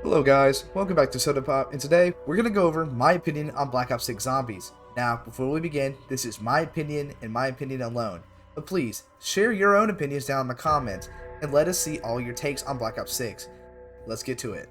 Hello guys, welcome back to Soda Pop, and today we're going to go over my opinion on Black Ops 6 Zombies. Now, before we begin, this is my opinion and my opinion alone. But please, share your own opinions down in the comments, and let us see all your takes on Black Ops 6. Let's get to it.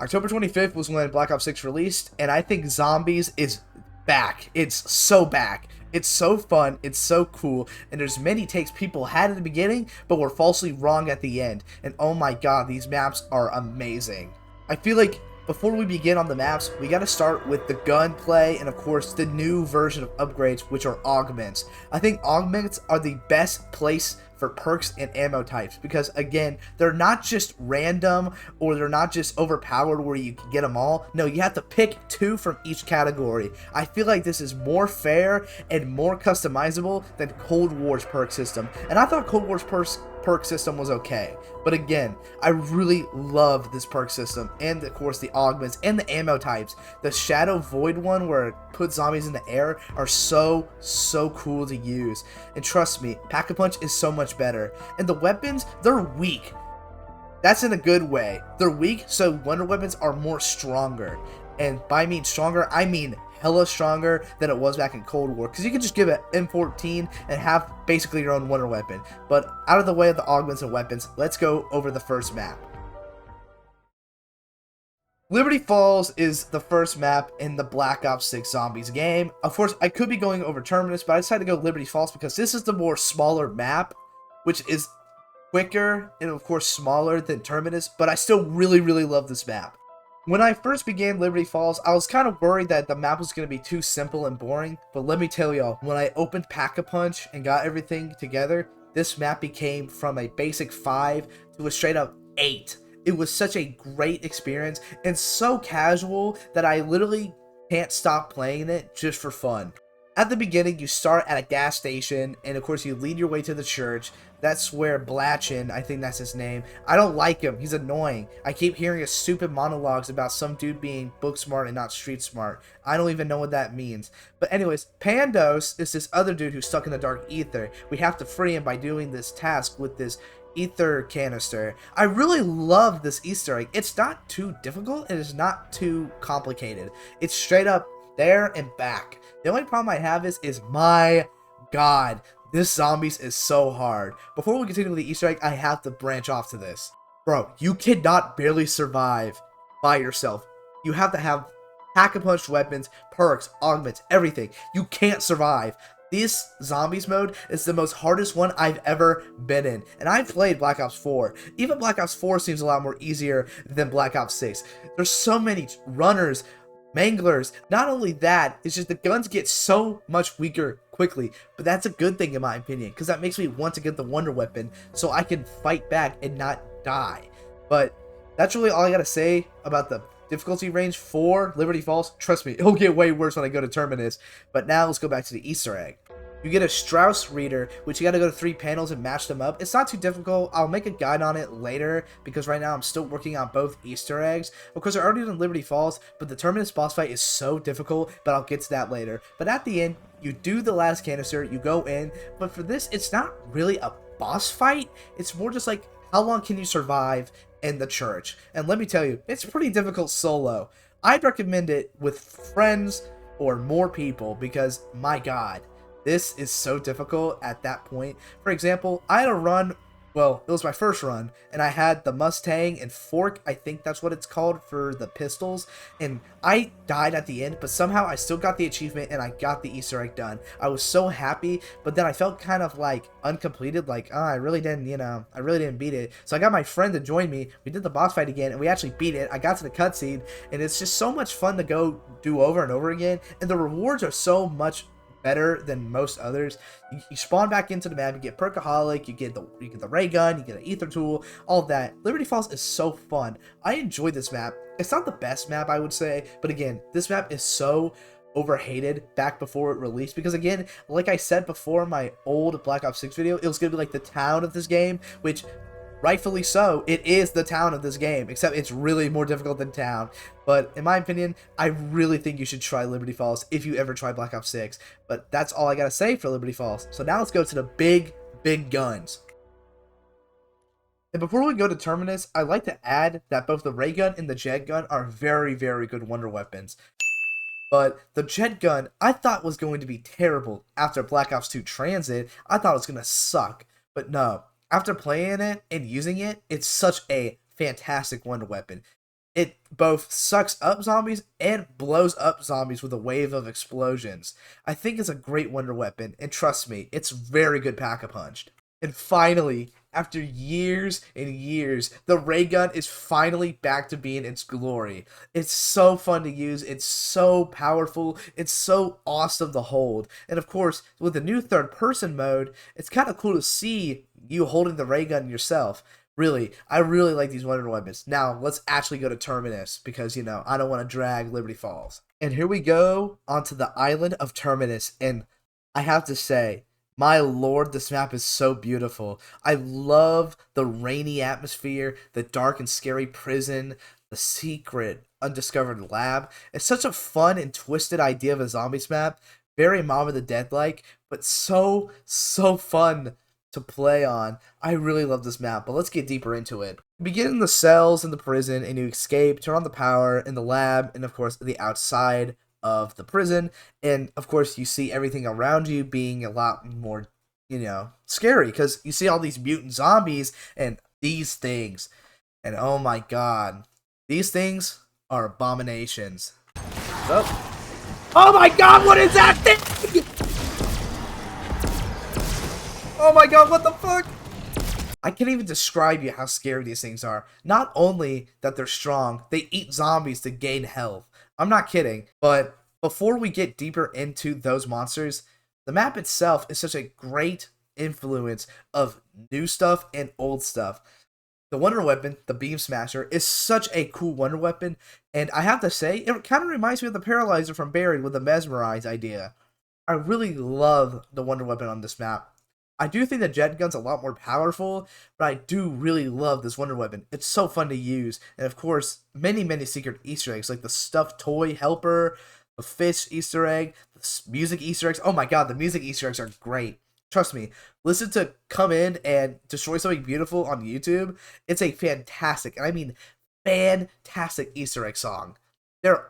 October 25th was when Black Ops 6 released, and I think Zombies is back. It's so back. It's so fun, it's so cool, and there's many takes people had at the beginning, but were falsely wrong at the end. And oh my god, these maps are amazing. I feel like before we begin on the maps, we gotta start with the gunplay and of course the new version of upgrades, which are augments. I think augments are the best place for perks and ammo types because again, they're not just random or they're not just overpowered where you can get them all. No, you have to pick two from each category. I feel like this is more fair and more customizable than Cold War's perk system, and I thought Cold War's perk system was okay, but again, I really love this perk system and of course the augments and the ammo types. The Shadow Void one where it puts zombies in the air are so cool to use, and trust me, Pack-a-Punch is so much better. And the weapons, they're weak. That's in a good way. They're weak, so wonder weapons are more stronger, and by mean stronger, I mean hella stronger than it was back in Cold War, because you can just give it M14 and have basically your own wonder weapon. But out of the way of the augments and weapons, let's go over the first map. Liberty Falls is the first map in the Black Ops 6 Zombies game. Of course, I could be going over Terminus, but I decided to go Liberty Falls because this is the more smaller map, which is quicker and of course smaller than Terminus, but I still really love this map. When I first began Liberty Falls, I was kind of worried that the map was going to be too simple and boring, but let me tell y'all, when I opened Pack-a-Punch and got everything together, this map became from a basic 5 to a straight up 8. It was such a great experience and so casual that I literally can't stop playing it just for fun. At the beginning, you start at a gas station, and of course you lead your way to the church. That's where Blatchin, I think that's his name. I don't like him, he's annoying. I keep hearing his stupid monologues about some dude being book smart and not street smart. I don't even know what that means. But anyways, Pandos is this other dude who's stuck in the dark ether. We have to free him by doing this task with this ether canister. I really love this Easter egg. It's not too difficult, and it's not too complicated. It's straight up there and back. The only problem I have is my god, this Zombies is so hard. Before we continue with the Easter egg, I have to branch off to this. Bro, you cannot barely survive by yourself. You have to have Pack-a-Punch weapons, perks, augments, everything. You can't survive. This Zombies mode is the most hardest one I've ever been in. And I've played Black Ops 4. Even Black Ops 4 seems a lot more easier than Black Ops 6. There's so many runners, manglers. Not only that, it's just the guns get so much weaker quickly, but that's a good thing in my opinion, because that makes me want to get the wonder weapon so I can fight back and not die. But that's really all I gotta say about the difficulty range for Liberty Falls. Trust me, it'll get way worse when I go to Terminus. But now let's go back to the Easter egg. You get a Strauss reader, which you gotta go to 3 panels and match them up. It's not too difficult. I'll make a guide on it later because right now I'm still working on both Easter eggs. Of course, I already done Liberty Falls, but the Terminus boss fight is so difficult, but I'll get to that later. But at the end, you do the last canister, you go in, but for this, it's not really a boss fight. It's more just like, how long can you survive in the church? And let me tell you, it's pretty difficult solo. I'd recommend it with friends or more people because, my god, this is so difficult at that point. For example, I had a run, well, it was my first run, and I had the Mustang and Fork, I think that's what it's called for the pistols, and I died at the end, but somehow I still got the achievement and I got the Easter egg done. I was so happy, but then I felt kind of like uncompleted, like, oh, I really didn't beat it. So I got my friend to join me, we did the boss fight again, and we actually beat it. I got to the cutscene, and it's just so much fun to go do over and over again, and the rewards are so much better than most others. You spawn back into the map, you get Perkaholic, you get the ray gun, you get an ether tool, all of that. Liberty Falls is so fun. I enjoy this map. It's not the best map, I would say, but again, this map is so overhated back before it released because again, like I said before, my old Black Ops 6 video, it was gonna be like the town of this game, which rightfully so, it is the town of this game, except it's really more difficult than town. But in my opinion, I really think you should try Liberty Falls if you ever try Black Ops 6. But that's all I gotta say for Liberty Falls. So now let's go to the big guns. And before we go to Terminus, I'd like to add that both the ray gun and the jet gun are very, very good wonder weapons. But the jet gun, I thought was going to be terrible after Black Ops 2 Transit. I thought it was going to suck. But no, after playing it and using it, it's such a fantastic wonder weapon. It both sucks up zombies and blows up zombies with a wave of explosions. I think it's a great wonder weapon, and trust me, it's very good pack-a-punched. And finally, after years and years, the ray gun is finally back to being its glory. It's so fun to use, it's so powerful, it's so awesome to hold. And of course, with the new third person mode, it's kind of cool to see you holding the ray gun yourself. Really, I really like these wonder weapons. Now, let's actually go to Terminus, because, I don't want to drag Liberty Falls. And here we go onto the island of Terminus, and I have to say, my lord, this map is so beautiful. I love the rainy atmosphere, the dark and scary prison, the secret undiscovered lab. It's such a fun and twisted idea of a zombies map, very Mom of the Dead-like, but so fun to play on. I really love this map, but let's get deeper into it. You begin in the cells in the prison, and you escape, turn on the power in the lab, and of course the outside of the prison, and of course you see everything around you being a lot more, scary, because you see all these mutant zombies and these things, and oh my god, these things are abominations. Oh my god, what is that thing? Oh my god, what the fuck? I can't even describe you how scary these things are. Not only that they're strong, they eat zombies to gain health. I'm not kidding. But before we get deeper into those monsters, the map itself is such a great influence of new stuff and old stuff. The wonder weapon, the Beam Smasher, is such a cool wonder weapon, and I have to say, it kind of reminds me of the Paralyzer from Buried with the Mesmerize idea. I really love the wonder weapon on this map. I do think the jet gun's a lot more powerful, but I do really love this wonder weapon. It's so fun to use, and of course, many secret Easter eggs, like the stuffed toy helper, the fish Easter egg, the music Easter eggs. Oh my god, the music Easter eggs are great. Trust me, listen to Come In and Destroy Something Beautiful on YouTube. It's a fantastic, and I mean fantastic Easter egg song. They're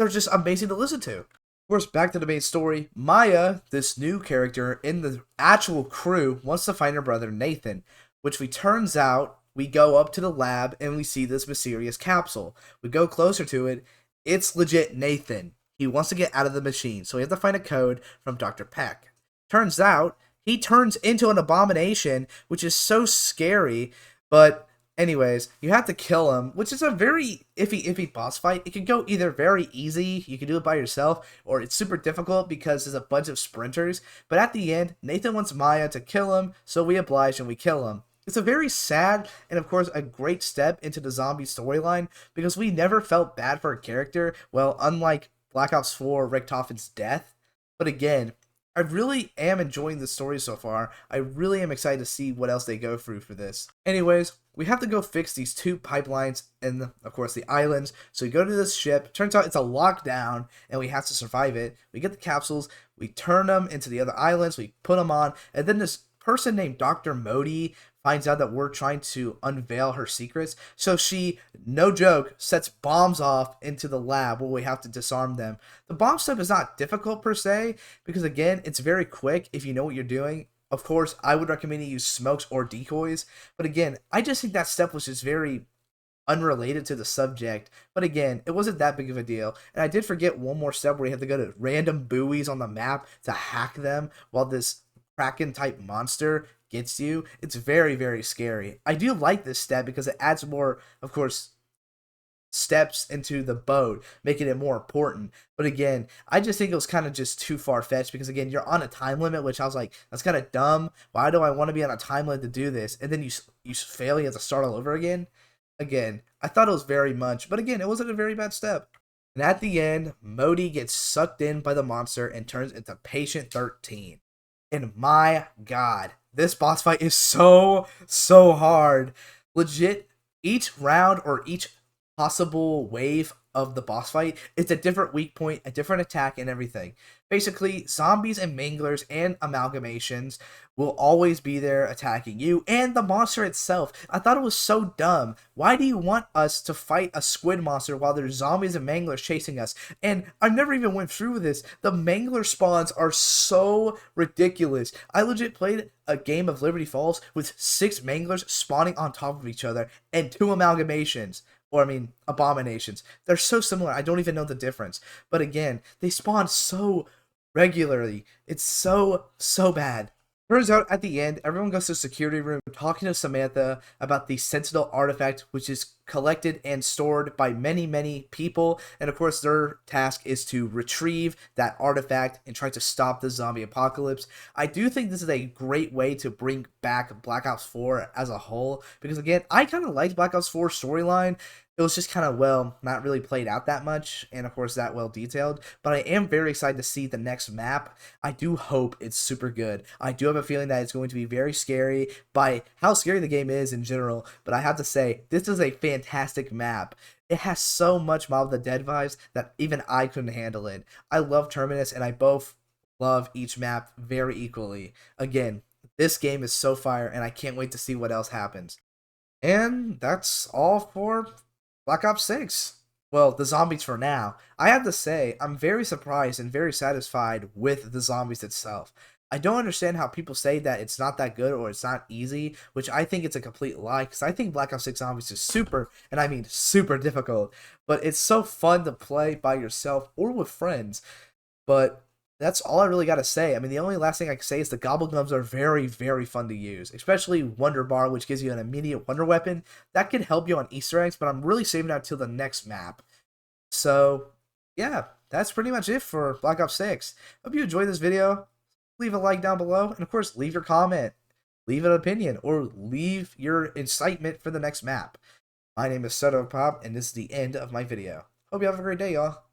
just amazing to listen to. Of course, back to the main story. Maya, this new character in the actual crew, wants to find her brother Nathan, which turns out we go up to the lab and we see this mysterious capsule. We go closer to it. It's legit Nathan. He wants to get out of the machine, so we have to find a code from Dr. Peck. Turns out he turns into an abomination, which is so scary, but anyways, you have to kill him, which is a very iffy boss fight. It can go either very easy, you can do it by yourself, or it's super difficult because there's a bunch of sprinters. But at the end, Nathan wants Maya to kill him, so we oblige and we kill him. It's a very sad and, of course, a great step into the zombie storyline, because we never felt bad for a character, well, unlike Black Ops 4 Richtofen's death. But again, I really am enjoying the story so far. I really am excited to see what else they go through for this. Anyways, we have to go fix these two pipelines and, of course, the islands. So we go to this ship. Turns out it's a lockdown, and we have to survive it. We get the capsules. We turn them into the other islands. We put them on. And then this person named Dr. Modi finds out that we're trying to unveil her secrets. So she, no joke, sets bombs off into the lab where we have to disarm them. The bomb step is not difficult per se, because again, it's very quick if you know what you're doing. Of course, I would recommend you use smokes or decoys. But again, I just think that step was just very unrelated to the subject. But again, it wasn't that big of a deal. And I did forget one more step where you have to go to random buoys on the map to hack them while this Kraken type monster gets you. It's very scary. I do like this step because it adds more, of course, steps into the boat, making it more important. But again, I just think it was kind of just too far-fetched, because again, you're on a time limit, which I was like, that's kind of dumb. Why do I want to be on a time limit to do this? And then you fail, you have to start all over again. Again, I thought it was very much, but again, it wasn't a very bad step. And at the end, Modi gets sucked in by the monster and turns into Patient 13. And my god, this boss fight is so hard. Legit, each round or each possible wave of the boss fight, it's a different weak point, a different attack, and everything. Basically, zombies and manglers and amalgamations will always be there attacking you and the monster itself. I thought it was so dumb. Why do you want us to fight a squid monster while there's zombies and manglers chasing us? And I never even went through with this. The mangler spawns are so ridiculous. I legit played a game of Liberty Falls with 6 manglers spawning on top of each other and 2 amalgamations. Or, I mean, abominations. They're so similar, I don't even know the difference. But again, they spawn so regularly. It's so bad. Turns out at the end, everyone goes to the security room talking to Samantha about the Sentinel artifact, which is collected and stored by many people. And of course, their task is to retrieve that artifact and try to stop the zombie apocalypse. I do think this is a great way to bring back Black Ops 4 as a whole, because again, I kind of liked Black Ops 4 storyline. It was just kind of, well, not really played out that much, and of course that well detailed, but I am very excited to see the next map. I do hope it's super good. I do have a feeling that it's going to be very scary by how scary the game is in general, but I have to say, this is a fantastic map. It has so much Mob of the Dead vibes that even I couldn't handle it. I love Terminus, and I both love each map very equally. Again, this game is so fire, and I can't wait to see what else happens. And that's all for Black Ops 6. Well, the zombies for now. I have to say, I'm very surprised and very satisfied with the zombies itself. I don't understand how people say that it's not that good or it's not easy, which I think it's a complete lie, because I think Black Ops 6 Zombies is super, and I mean super difficult, but it's so fun to play by yourself or with friends. But that's all I really got to say. I mean, the only last thing I can say is the Gobblegums are very fun to use, especially Wonder Bar, which gives you an immediate wonder weapon. That could help you on Easter eggs, but I'm really saving that till the next map. So, yeah, that's pretty much it for Black Ops 6. Hope you enjoyed this video. Leave a like down below, and of course, leave your comment, leave an opinion, or leave your incitement for the next map. My name is Soto Pop, and this is the end of my video. Hope you have a great day, y'all.